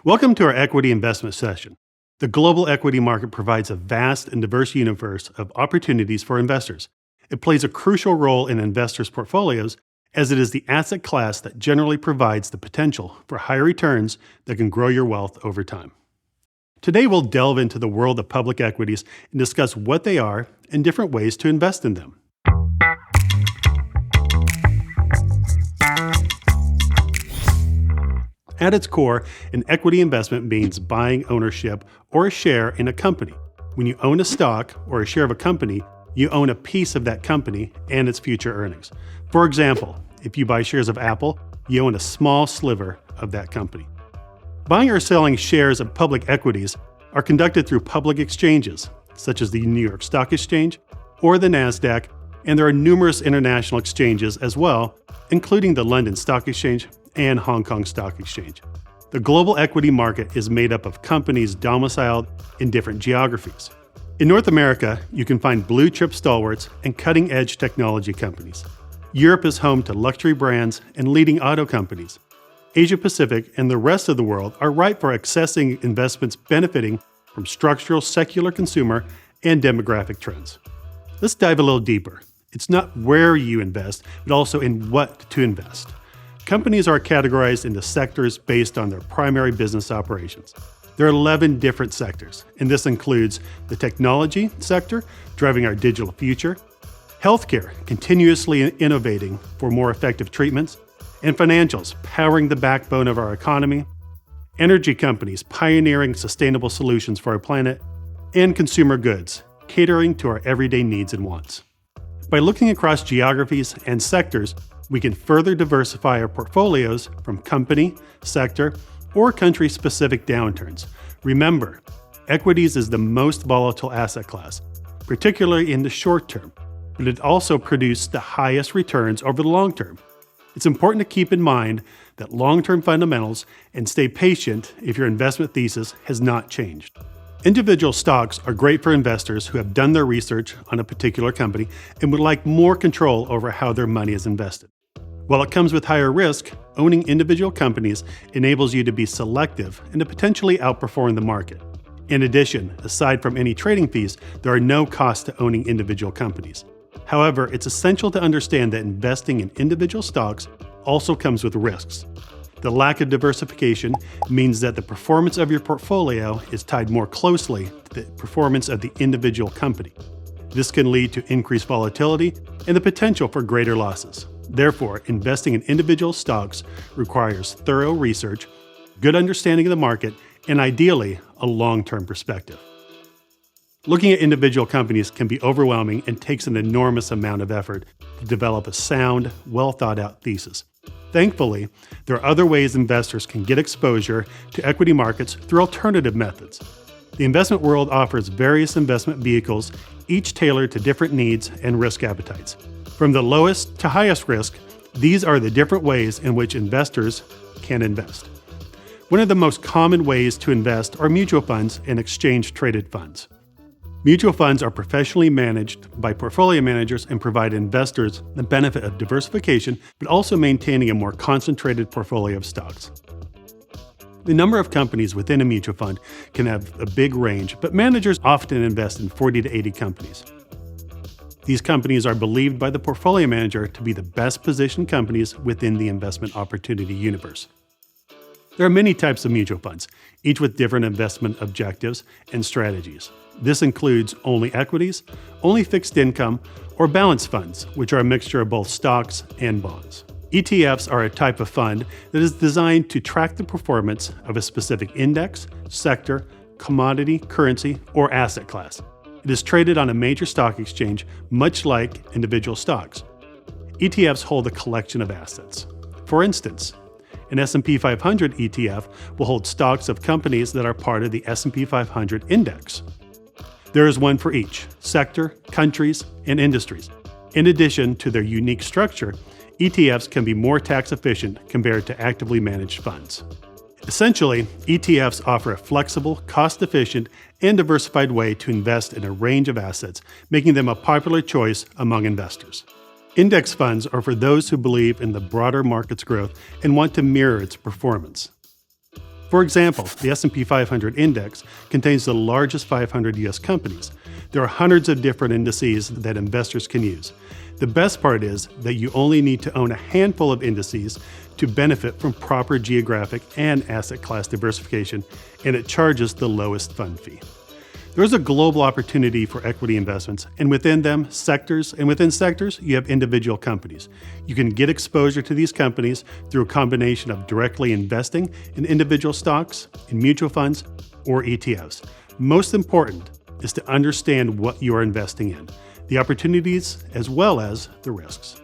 Welcome to our equity investment session. The global equity market provides a vast and diverse universe of opportunities for investors. It plays a crucial role in investors' portfolios as it is the asset class that generally provides the potential for high returns that can grow your wealth over time. Today, we'll delve into the world of public equities and discuss what they are and different ways to invest in them. At its core, an equity investment means buying ownership or a share in a company. When you own a stock or a share of a company, you own a piece of that company and its future earnings. For example, if you buy shares of Apple, you own a small sliver of that company. Buying or selling shares of public equities are conducted through public exchanges, such as the New York Stock Exchange or the NASDAQ, and there are numerous international exchanges as well, including the London Stock Exchange and Hong Kong Stock Exchange. The global equity market is made up of companies domiciled in different geographies. In North America, you can find blue-chip stalwarts and cutting-edge technology companies. Europe is home to luxury brands and leading auto companies. Asia Pacific and the rest of the world are ripe for accessing investments benefiting from structural secular consumer and demographic trends. Let's dive a little deeper. It's not where you invest, but also in what to invest. Companies are categorized into sectors based on their primary business operations. There are 11 different sectors, and this includes the technology sector, driving our digital future, healthcare, continuously innovating for more effective treatments, and financials, powering the backbone of our economy, energy companies, pioneering sustainable solutions for our planet, and consumer goods, catering to our everyday needs and wants. By looking across geographies and sectors, we can further diversify our portfolios from company, sector, or country-specific downturns. Remember, equities is the most volatile asset class, particularly in the short term, but it also produces the highest returns over the long term. It's important to keep in mind that long-term fundamentals and stay patient if your investment thesis has not changed. Individual stocks are great for investors who have done their research on a particular company and would like more control over how their money is invested. While it comes with higher risk, owning individual companies enables you to be selective and to potentially outperform the market. In addition, aside from any trading fees, there are no costs to owning individual companies. However, it's essential to understand that investing in individual stocks also comes with risks. The lack of diversification means that the performance of your portfolio is tied more closely to the performance of the individual company. This can lead to increased volatility and the potential for greater losses. Therefore, investing in individual stocks requires thorough research, good understanding of the market, and ideally, a long-term perspective. Looking at individual companies can be overwhelming and takes an enormous amount of effort to develop a sound, well-thought-out thesis. Thankfully, there are other ways investors can get exposure to equity markets through alternative methods. The investment world offers various investment vehicles, each tailored to different needs and risk appetites. From the lowest to highest risk, these are the different ways in which investors can invest. One of the most common ways to invest are mutual funds and exchange-traded funds. Mutual funds are professionally managed by portfolio managers and provide investors the benefit of diversification, but also maintaining a more concentrated portfolio of stocks. The number of companies within a mutual fund can have a big range, but managers often invest in 40 to 80 companies. These companies are believed by the portfolio manager to be the best positioned companies within the investment opportunity universe. There are many types of mutual funds, each with different investment objectives and strategies. This includes only equities, only fixed income, or balanced funds, which are a mixture of both stocks and bonds. ETFs are a type of fund that is designed to track the performance of a specific index, sector, commodity, currency, or asset class. It is traded on a major stock exchange, much like individual stocks. ETFs hold a collection of assets. For instance, an S&P 500 ETF will hold stocks of companies that are part of the S&P 500 index. There is one for each sector, countries, and industries. In addition to their unique structure, ETFs can be more tax efficient compared to actively managed funds. Essentially, ETFs offer a flexible, cost-efficient, and diversified way to invest in a range of assets, making them a popular choice among investors. Index funds are for those who believe in the broader market's growth and want to mirror its performance. For example, the S&P 500 index contains the largest 500 U.S. companies. There are hundreds of different indices that investors can use. The best part is that you only need to own a handful of indices to benefit from proper geographic and asset class diversification, and it charges the lowest fund fee. There's a global opportunity for equity investments, and within them, sectors, and within sectors, you have individual companies. You can get exposure to these companies through a combination of directly investing in individual stocks, in mutual funds, or ETFs. Most important is to understand what you are investing in, the opportunities as well as the risks.